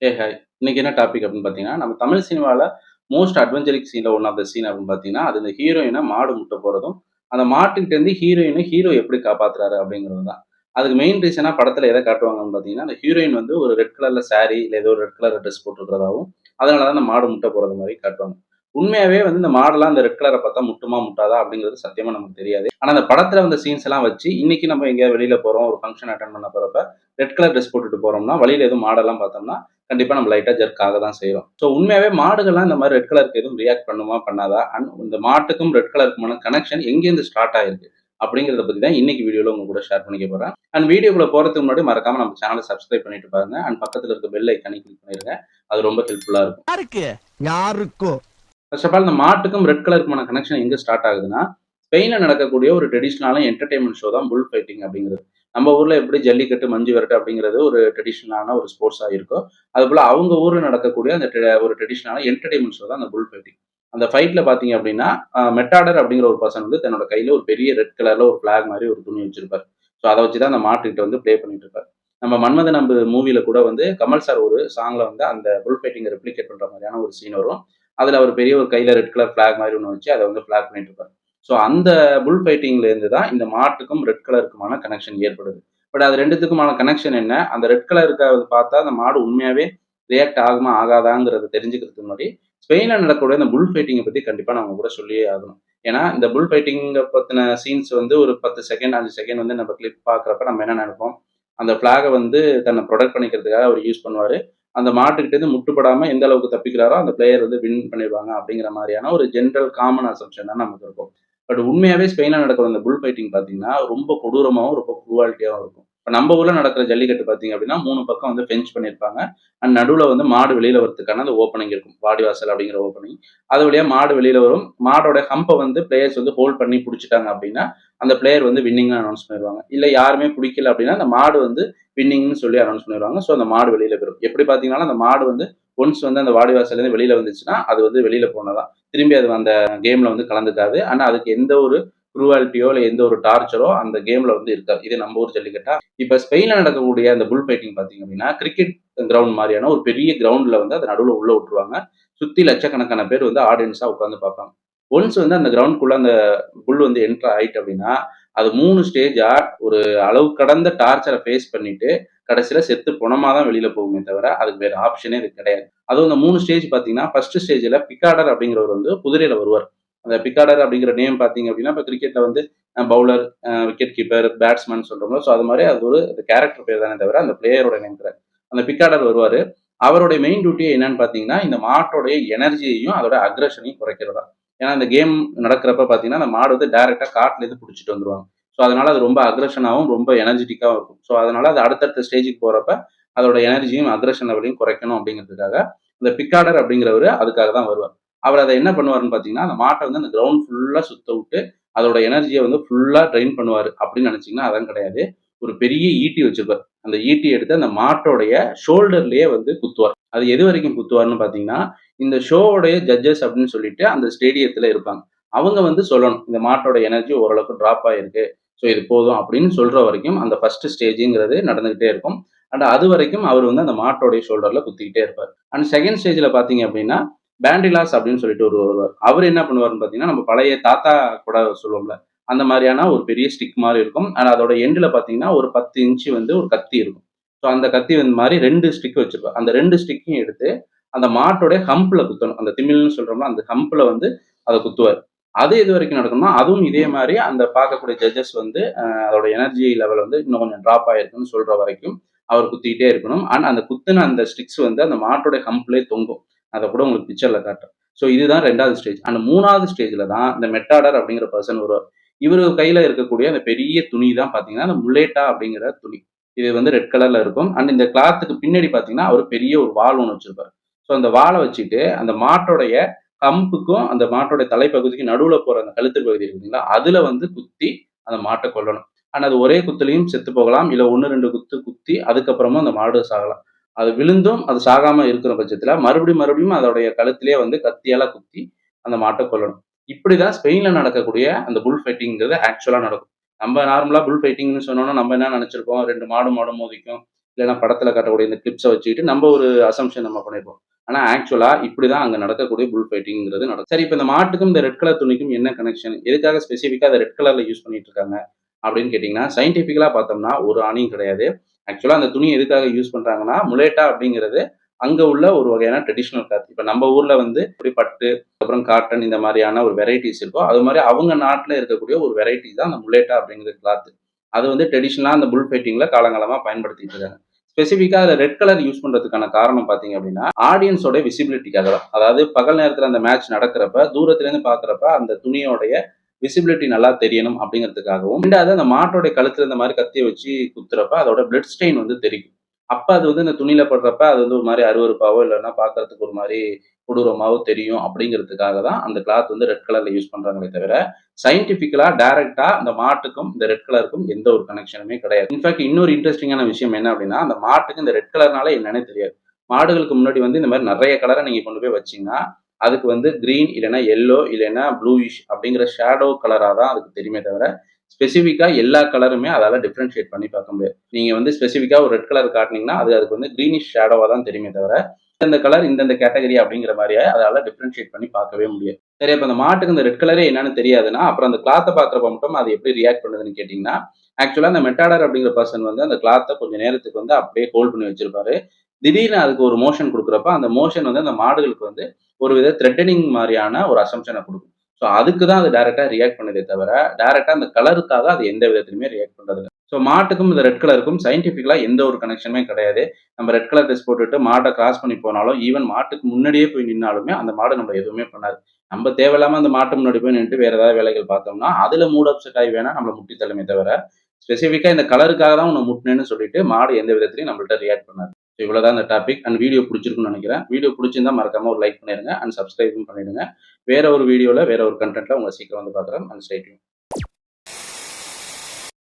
Hi. இன்னைக்கு என்ன topic அப்படின்னு பார்த்தீங்கன்னா, நம்ம தமிழ் சினிமால மோஸ்ட் அட்வென்ச்சரிக் சீன்ல ஒன் ஆஃப் த சீன் அப்படின்னு பார்த்தீங்கன்னா, அது இந்த ஹீரோயின மாடு முட்ட போறதும், அந்த மாட்டுக்கிட்டேருந்து ஹீரோ எப்படி காப்பாத்துறாரு அப்படிங்கிறது தான். அதுக்கு மெயின் ரீசனா படத்துல எத காட்டுவாங்கன்னு பார்த்தீங்கன்னா, அந்த ஹீரோயின் வந்து ஒரு ரெட் கலர்ல சாரி இல்ல ஏதோ ஒரு ரெட் கலர் ட்ரெஸ் போட்டிருக்கிறதாவும், அதனால தான் அந்த மாடு முட்ட போறது மாரி காட்டுவாங்க. உண்மையாவே வந்து இந்த மாடெல்லாம் அந்த ரெட் கலர பார்த்தா முட்டுமா? முட்டாதா? அப்படிங்கிறது சத்தியமா நமக்கு தெரியாது. ஆனா அந்த படத்துல வந்த சீன்ஸ் எல்லாம் வச்சு, இன்னைக்கு நம்ம எங்கேயாவது வெளியில போறோம், ஒரு ஃபங்ஷன் அட்டெண்ட் பண்ண போறப்ப, ரெட் கலர் ட்ரெஸ் போட்டுட்டு போறோம்னா, வழியில எதுவும் மாடெல்லாம் பார்த்தோம்னா, கண்டிப்பா நம்ம லைட்டா ஜெர்க் ஆக தான் செய்றோம். ஸோ உண்மையாவே மாடுகள்லாம் இந்த மாரி ரெட் கலருக்கு எதுவும் ரியாக்ட் பண்ணுமா? பண்ணாதா? அண்ட் இந்த மாட்டுக்கும் ரெட் கலருக்குமான கனெக்ஷன் எங்கேருந்து ஸ்டார்ட் ஆயிருக்கு? அப்படிங்கிறத பத்தி தான் இன்னைக்கு வீடியோல உங்க கூட ஷேர் பண்ணிக்க போறேன். அண்ட் வீடியோக்குள்ள போறதுக்கு முன்னாடி மறக்காம நம்ம சேனல சப்ஸ்கிரைப் பண்ணிட்டு பாருங்க. அண்ட் பக்கத்துல இருக்க பெல் ஐகானையும் கிளிக் பண்ணிருங்க. அது ரொம்ப ஹெல்ப்ஃபுல்லா இருக்கும். யாருக்கு யாருக்கோ ஃபர்ஸ்ட் ஆஃப் ஆல் இந்த மாட்டுக்கும் ரெட் கலருக்குமான கனெக்ஷன் எங்க ஸ்டார்ட் ஆகுதுன்னா, ஸ்பெயின்ல நடக்கக்கூடிய ஒரு ட்ரெடிஷனலான என்டர்டெயின்மென்ட் ஷோ தான் புல் ஃபைட்டிங் அப்படிங்கிறது. நம்ம ஊர்ல எப்படி ஜல்லிக்கட்டு, மஞ்சு விரட்டு அப்படிங்கிறது ஒரு ட்ரெடிஷனலான ஒரு ஸ்போர்ட்ஸா இருக்கோ, அதுபோல அவங்க ஊர்ல நடக்கக்கூடிய அந்த ஒரு ட்ரெடிஷனலான என்டர்டெயின்மென்ட் ஷோ தான் அந்த புல் ஃபைட்டிங். அந்த ஃபைட்ல பார்த்தீங்க அப்படின்னா, மெட்டாடர் அப்படிங்கிற ஒரு பர்சன் வந்து தன்னோட கையில ஒரு பெரிய ரெட் கலர்ல ஒரு ஃபிளாக் மாரி ஒரு துணி வச்சிருப்பாரு. ஸோ அத வச்சு தான் அந்த மாட்டுக்கிட்ட வந்து ப்ளே பண்ணிட்டு இருப்பாரு. நம்ம மன்மதன் அம்பு மூவில கூட வந்து கமல் சார் ஒரு சாங்ல வந்து அந்த புல் ஃபைட்டிங்க ரெப்ளிகேட் பண்ற மாரியான ஒரு சீன் வரும். அதுல அவர் பெரிய ஒரு கையில ரெட் கலர் ஃபிளாக் மாரி ஒண்ணு வச்சு அத வந்து ஃபிளாக் பண்ணிட்டு இருப்பாரு. ஸோ அந்த புல் ஃபைட்டிங்ல இருந்து தான் இந்த மாட்டுக்கும் ரெட் கலருக்குமான கனெக்ஷன் ஏற்படுது. பட் அது 2த்துக்குமான கனெக்ஷன் என்ன? அந்த ரெட் கலர் இருக்கிறத பார்த்தா அந்த மாடு உண்மையாவே ரியாக்ட் ஆகுமா? ஆகாதாங்கிறத தெரிஞ்சுக்கிறதுக்கு முன்னாடி, ஸ்பெயின்ல நடக்கக்கூடிய இந்த புல் ஃபைட்டிங்க பத்தி கண்டிப்பா நான் உங்க கூட சொல்லியே ஆகணும். ஏன்னா, இந்த புல் ஃபைட்டிங்க பத்தின சீன்ஸ் வந்து ஒரு 10 செகண்ட், 5 செகண்ட் வந்து நம்ம கிளிப் பார்க்குறப்ப நம்ம என்ன நெனைப்போம்? அந்த ஃபிளாக வந்து தன்னை புரொடெக்ட் பண்ணிக்கிறதுக்காக அவர் யூஸ் பண்ணுவாரு. அந்த மாட்டுக்கிட்டேருந்து முட்டுப்படாம எந்த அளவுக்கு தப்பிக்கிறாரோ, அந்த பிளேயர் வந்து வின் பண்ணிருவாங்க அப்படிங்கிற மாரியான ஒரு ஜெனரல் காமன் அசம்ப்ஷன் தான் நமக்கு இருக்கும். பட் உண்மையாவே ஸ்பெயின்ல நடக்கிற அந்த புல் ஃபைட்டிங் பார்த்தீங்கன்னா, ரொம்ப கொடூரமாவும், ரொம்ப குரூவாலிட்டியாவும் இருக்கும். இப்ப நம்ம ஊர்ல நடக்கிற ஜல்லிக்கட்டு பார்த்தீங்க அப்படின்னா, 3 பக்கம் வந்து ஃபென்ச் பண்ணியிருப்பாங்க. அண்ட் நடுவுல வந்து மாடு வெளியில வரதுக்கான அந்த ஓப்பனிங் இருக்கும். வாடிவாசல் அப்படிங்கிற ஓப்பனிங். அது வழியா மாடு வெளியில வரும். மாடோட ஹம்ப வந்து பிளேயர்ஸ் வந்து ஹோல்ட் பண்ணி புடிச்சுட்டாங்க அப்படின்னா, அந்த பிளேயர் வந்து வின்னிங்ன்னு அனௌன்ஸ் பண்ணிருவாங்க. இல்ல யாருமே புடிக்கல அப்படின்னா, அந்த மாடு வந்து வின்னிங்ன்னு சொல்லி அனௌன்ஸ் பண்ணிருவாங்க. ஸோ அந்த மாடு வெளியில போயிரும். எப்படி பார்த்தீங்கன்னாலும் அந்த மாடு வந்து ஒன்ஸ் வந்து அந்த வாடிவாசல்லேருந்து வெளியில வந்துச்சுன்னா, அது வந்து வெளியில போனதுதான். திரும்பி அது அந்த கேம்ல வந்து கலந்துக்காது. ஆனா அதுக்கு எந்த ஒரு குரூவாலிட்டியோ இல்ல எந்த ஒரு டார்ச்சரோ அந்த கேம்ல வந்து இருக்காது. இது நம்ம ஊர் ஜல்லிக்கட்டா. இப்ப ஸ்பெயின்ல நடக்கக்கூடிய அந்த புல் ஃபைட்டிங் பார்த்தீங்க அப்படின்னா, கிரிக்கெட் கிரவுண்ட் மாரியான ஒரு பெரிய கிரவுண்ட்ல வந்து அத நடுவுல உள்ள விட்டுருவாங்க. சுத்தி லட்சக்கணக்கான பேர் வந்து ஆடியன்ஸா உட்கார்ந்து பார்ப்பாங்க. ஒன்ஸ் வந்து அந்த கிரவுண்ட்குள்ள அந்த புல் வந்து என்டர் ஆயிட்டு அப்படின்னா, அது 3 ஸ்டேஜா ஒரு அளவு கடந்த டார்ச்சர ஃபேஸ் பண்ணிட்டு, கடைசியில செத்து பொணமா தான் வெளியில போகுமே தவிர, அதுக்கு வேற ஆப்ஷனே அதுக்கு கிடையாது. அதுவும் இந்த 3 ஸ்டேஜ் பார்த்தீங்கன்னா, ஃபர்ஸ்ட் ஸ்டேஜ்ல பிக்காடர் அப்படிங்கிறவர் வந்து குதிரையில வருவார். அந்த பிக்காடர் அப்படிங்கிற நேம் பார்த்தீங்க அப்படின்னா, இப்ப கிரிக்கெட்ல வந்து பவுலர், விக்கெட் கீப்பர், பேட்ஸ்மேன் சொல்றோம்ல. ஸோ அது மாரி அது ஒரு கேரக்டர் பேர் தானே தவிர, அந்த பிளேயரோட நேம் கிடையாது. அந்த பிக்காடர் வருவாரு. அவருடைய மெயின் டியூட்டியே என்னன்னு பார்த்தீங்கன்னா, இந்த மாட்டோடைய எனர்ஜியையும், அதோட அக்ரஷனையும் குறைக்கிறது தான். ஏன்னா, இந்த கேம் நடக்கிறப்ப பார்த்தீங்கன்னா, அந்த மாடு வந்து டைரக்ட்டா காட்டுலேருந்து புடிச்சிட்டு வந்துருவாங்க. ஸோ அதனால அது ரொம்ப அக்ரஷனாவும், ரொம்ப எனர்ஜெட்டிக்காவும் இருக்கும். ஸோ அதனால அது அடுத்தடுத்த ஸ்டேஜ்க்கு போறப்ப, அதோட எனர்ஜியும், அக்ரஷன் லெவலையும் குறைக்கணும் அப்படிங்கிறதுக்காக, இந்த பிக்காடர் அப்படிங்கிறவரு அதுக்காக தான் வருவார். அவர் அத என்ன பண்ணுவாருன்னு பார்த்தீங்கன்னா, அந்த மாட்ட வந்து அந்த கிரவுண்ட் ஃபுல்லா சுத்த விட்டு, அதோட எனர்ஜிய வந்து ஃபுல்லா ட்ரெயின் பண்ணுவாரு அப்படின்னு நினைச்சீங்கன்னா, அதான் கிடையாது. ஒரு பெரிய ஈட்டி வச்சிருப்பார். அந்த ஈட்டிய எடுத்து அந்த மாட்டோடைய ஷோல்டர்லயே வந்து குத்துவார். அது எது வரைக்கும் குத்துவார்ன்னு பார்த்தீங்கன்னா, இந்த ஷோவுடைய ஜட்ஜஸ் அப்படின்னு சொல்லிட்டு அந்த ஸ்டேடியத்துல இருப்பாங்க. அவங்க வந்து சொல்லணும். இந்த மாட்டோட எனர்ஜி ஓரளவுக்கு டிராப் ஆயிருக்கு. ஸோ இது போதும் அப்படின்னு சொல்ற வரைக்கும் அந்த ஃபர்ஸ்ட் ஸ்டேஜ்ங்கிறது நடந்துகிட்டே இருக்கும். அண்ட் அதுவரைக்கும் அவர் வந்து அந்த மாட்டோடைய ஷோல்டர்ல குத்திக்கிட்டே இருப்பார். அண்ட் செகண்ட் ஸ்டேஜ்ல பார்த்தீங்க அப்படின்னா, பேண்டிலாஸ் அப்படின்னு சொல்லிட்டு வருவார். அவர் என்ன பண்ணுவாருன்னு பார்த்தீங்கன்னா, நம்ம பழைய தாத்தா கூட சொல்லுவோம்ல, அந்த மாரியான ஒரு பெரிய ஸ்டிக் மாரி இருக்கும். ஆனா அதோட எண்டுல பார்த்தீங்கன்னா, ஒரு 10 இன்ச் வந்து ஒரு கத்தி இருக்கும். ஸோ அந்த கத்தி வந்து மாரி 2 ஸ்டிக் வச்சிருப்பார். அந்த 2 ஸ்டிக்கையும் எடுத்து அந்த மாட்டோட ஹம்ப்ல குத்தணும். அந்த திமில்ன்னு சொல்றோம்ல, அந்த ஹம்ப்ல வந்து அத குத்துவாரு. அது எதுவரைக்கும் நடக்கும்னா, அதுவும் இதே மாரி அந்த பார்க்கக்கூடிய ஜட்ஜஸ் வந்து அதோட எனர்ஜி லெவல் வந்து இன்னும் கொஞ்சம் டிராப் ஆயிருக்குன்னு சொல்ற வரைக்கும் அவர் குத்திக்கிட்டே இருக்கணும். அண்ட் அந்த குத்துன அந்த ஸ்டிக்ஸ் வந்து அந்த மாட்டோட ஹம்ப்லயே தொங்கும். அத கூட உங்களுக்கு பிக்சர்ல காட்டுறேன். ஸோ இதுதான் 2வது ஸ்டேஜ். அந்த 3வது ஸ்டேஜ்ல தான் இந்த மெட்டாடர் அப்படிங்கிற பெர்சன் வருவார். இவரு கையில இருக்கக்கூடிய அந்த பெரிய துணி தான் பார்த்தீங்கன்னா, அந்த முலேட்டா அப்படிங்கிற துணி. இது வந்து ரெட் கலர்ல இருக்கும். அண்ட் இந்த கிளாத்துக்கு பின்னாடி பார்த்தீங்கன்னா, அவரு பெரிய ஒரு வாள் ஒண்ணு வச்சிருப்பாரு. ஸோ அந்த வாள வச்சுட்டு அந்த மாட்டோடைய ஹம்புக்கும், அந்த மாட்டோட தலைப்பகுதிக்கும் நடுவுல போற அந்த கழுத்து பகுதி இருக்கு பார்த்தீங்களா, அதுல வந்து குத்தி அந்த மாட்ட கொல்லணும். ஆனா அது ஒரே குத்துலயும் செத்து போகலாம். இல்ல 1, 2 குத்து குத்தி அதுக்கப்புறமும் அந்த மாடு சாகலாம். அது விழுந்தும் அது சாகாம இருக்கிற பட்சத்துல மறுபடியும் அதோடைய கழுத்திலேயே வந்து கத்தியால குத்தி அந்த மாட்ட கொல்லணும். இப்படிதான் ஸ்பெயின்ல நடக்கக்கூடிய அந்த புல் ஃபைட்டிங்கிறது ஆக்சுவலா நடக்கும். நம்ம நார்மலா புல் ஃபைட்டிங்ன்னு சொன்னோம்னா நம்ம என்ன நெனச்சிருப்போம், 2 மாடும் மோதிக்கும். இல்லைன்னா படத்துல காட்டக்கூடிய இந்த கிளிப்ஸை வச்சுக்கிட்டு நம்ம ஒரு அசம்ஷன் நம்ம பண்ணிருப்போம். ஆனா ஆக்சுவலா இப்படிதான் அங்க நடக்கக்கூடிய புல் ஃபைட்டிங்கிறது நடக்கும். சரி, இப்ப இந்த மாட்டுக்கும் இந்த ரெட் கலர் துணிக்கும் என்ன கனெக்ஷன்? எதுக்காக ஸ்பெசிஃபிக்கா அதை ரெட் கலர்ல யூஸ் பண்ணிட்டு இருக்காங்க அப்படின்னு கேட்டீங்கன்னா, சயின்டிபிக்கலா பார்த்தோம்னா ஒரு ஆணியும் கிடையாது. ஆக்சுவலா அந்த துணி எதுக்காக யூஸ் பண்றாங்கன்னா, முலேட்டா அப்படிங்கிறது அங்க உள்ள ஒரு வகையான ட்ரெடிஷனல் கிளாத். இப்ப நம்ம ஊர்ல வந்து இப்படி பட்டு, அப்புறம் காட்டன் இந்த மாதிரியான ஒரு வெரைட்டிஸ் இருக்கோ, அது மாதிரி அவங்க நாட்டுல இருக்கக்கூடிய ஒரு வெரைட்டி தான் அந்த முலேட்டா அப்படிங்கிற கிளாத். அது வந்து ட்ரெடிஷனலா அந்த புல் ஃபைட்டிங்ல காலங்காலமா பயன்படுத்திட்டு இருக்காங்க. ஸ்பெசிஃபிக்கா அதுல ரெட் கலர் யூஸ் பண்றதுக்கான காரணம் பாத்தீங்க அப்படின்னா, ஆடியன்ஸோட விசிபிலிட்டிக்காக தான். அதாவது பகல் நேரத்துல அந்த மேட்ச் நடக்கிறப்ப, தூரத்துல இருந்து பாக்குறப்ப அந்த துணியோடைய விசிபிலிட்டி நல்லா தெரியணும் அப்படிங்கிறதுக்காகவும், 2வது அந்த மாட்டோட கழுத்துல இந்த மாதிரி கத்திய வச்சு குத்துறப்ப அதோட பிளட் ஸ்டெயின் வந்து தெரிக்கும். அப்ப அது வந்து இந்த துணியில படுறப்ப அது வந்து ஒரு மாதிரி அருவருப்பாவோ இல்லைன்னா பாக்குறதுக்கு ஒரு மாதிரி கொடூரமாவோ தெரியும் அப்படிங்கிறதுக்காக தான் அந்த கிளாத் வந்து ரெட் கலர்ல யூஸ் பண்றாங்களே தவிர, சயின்டிபிக்கலா டைரக்டா அந்த மாட்டுக்கும் இந்த ரெட் கலருக்கும் எந்த ஒரு கனெக்ஷனுமே கிடையாது. இன்ஃபேக்ட் இன்னொரு இன்ட்ரெஸ்டிங்கான விஷயம் என்ன அப்படின்னா, அந்த மாட்டுக்கு இந்த ரெட் கலர்னால என்னன்னே தெரியாது. மாடுகளுக்கு முன்னாடி வந்து இந்த மாதிரி நிறைய கலரை நீங்க கொண்டு போய் வச்சீங்கன்னா, அதுக்கு வந்து கிரீன் இல்லைன்னா எல்லோ இல்லைன்னா ப்ளூயிஷ் அப்படிங்கிற ஷேடோ கலரா தான் அதுக்கு தெரியுமே தவிர, ஸ்பெசிஃபிக்கா எல்லா கலருமே அதால டிஃபரன்ஷியேட் பண்ணி பார்க்க முடியாது. நீங்க வந்து ஸ்பெசிஃபிக்கா ஒரு ரெட் கலர் காட்டுனீங்கன்னா, அதுக்கு வந்து கிரீனிஷ் ஷேடோவா தான் தெரியுமே தவிர, இந்த கலர் இந்தந்த கேட்டகரி அப்படிங்கிற மாதிரியே அதால டிஃபரன்ஷியேட் பண்ணி பார்க்கவே முடியாது. சரி, அப்ப அந்த மாட்டுக்கு இந்த ரெட் கலரே என்னன்னு தெரியாதுன்னா, அப்புறம் அந்த கிளாத்த பார்க்குறப்ப மட்டும் அது எப்படி ரியாக்ட் பண்ணுதுன்னு கேட்டீங்கன்னா, ஆக்சுவலா அந்த மெட்டாடர் அப்படிங்கிற பர்சன் வந்து அந்த கிளாத்த கொஞ்சம் நேரத்துக்கு வந்து அப்படியே ஹோல்ட் பண்ணி வச்சிருப்பாரு. திடீர்னு அதுக்கு ஒரு மோஷன் குடுக்குறப்ப, அந்த மோஷன் வந்து அந்த மாடுகளுக்கு வந்து ஒரு வித த்ரெட்டனிங் மாரியான ஒரு அசம்ப்ஷன குடுக்கும். ஸோ அதுக்கு தான் அது டைரக்ட்டா ரியாக்ட் பண்ணுதே தவிர, டைரக்ட்டா அந்த கலருக்காக அது எந்த விதத்திலுமே ரியாக்ட் பண்றதில்ல. ஸோ மாட்டுக்கும் இந்த ரெட் கலருக்கும் சயின்டிஃபிக்கலா எந்த ஒரு கனெக்ஷனுமே கிடையாது. நம்ம ரெட் கலர் ட்ரெஸ் போட்டுட்டு மாட்ட கிராஸ் பண்ணி போனாலும், ஈவன் மாட்டுக்கு முன்னாடியே போய் நின்னாலுமே, அந்த மாடு நம்மள எதுவுமே பண்ணாது. நம்ம தேவையில்லாம அந்த மாட்டு முன்னாடி போய் நின்னுட்டு வேற ஏதாவது வேலைகள் பார்த்தோம்னா, அதுல மூட் அப்செட் ஆகி வேணா நம்மள முட்டி தள்ளுமே தவிர, ஸ்பெசிஃபிக்கா இந்த கலருக்காக தான் உன்ன முட்டுனேன்னு சொல்லிட்டு, மாடு எந்த விதத்திலயும் நம்மள்ட்ட ரியாக்ட் பண்ணாது. ஸோ இவ்வளோதான் இந்த டாபிக். அண்ட் வீடியோ புடிச்சிருக்கும்னு நெனைக்கிறேன். வீடியோ புடிச்சிருந்தா மறக்காம ஒரு லைக் பண்ணிருங்க. அண்ட் சப்ஸ்கிரைபும் பண்ணிடுங்க. வேற ஒரு வீடியோல, வேற ஒரு கன்டென்ட்ல உங்கள சீக்கிரம் வந்து பார்க்குறேன். And stay tune.